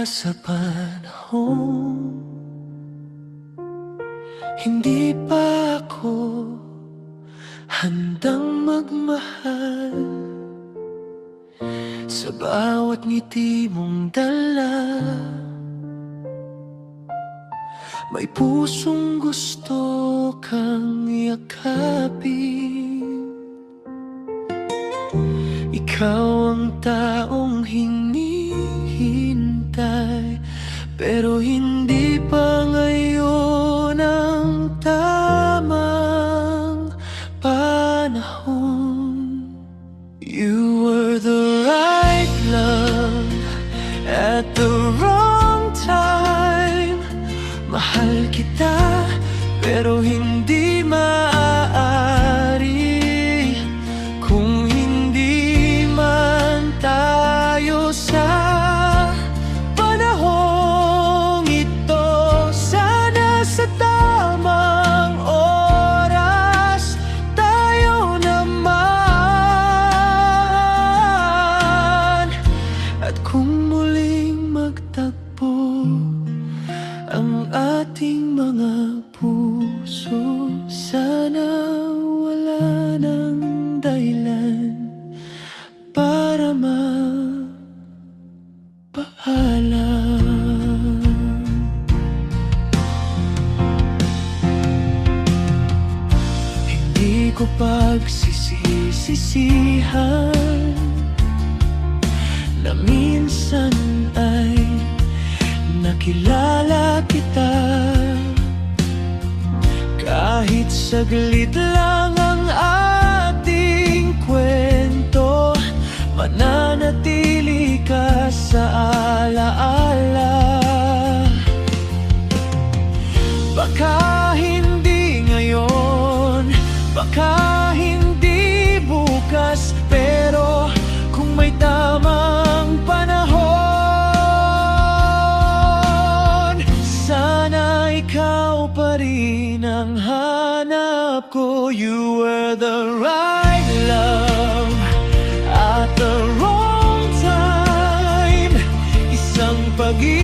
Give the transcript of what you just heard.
sa panahon, hindi pa ako handang magmahal. Sa bawat ngiti mong dala, may pusong gusto kang yakapin. Ikaw ang taong hinihintay, pero hindi pa ngayon ang tamang panahon. You were the right love at the wrong time. Mahal kita, pero hindi maaari kung hindi man tayo sa panahong ito. Sana sa tamang oras tayo naman. At kung muling magtagpo ang ating mga puso, sana wala nang dahilan para mapaalam. Hindi ko pagsisisihan na minsan ay nakilala kita. Kahit saglit lang ang ating kwento, mananatili ka sa alaala. Baka hindi ngayon, baka hindi bukas, pero kung may tamang panahon, sana ikaw pa rin ang hanap ko. You were the right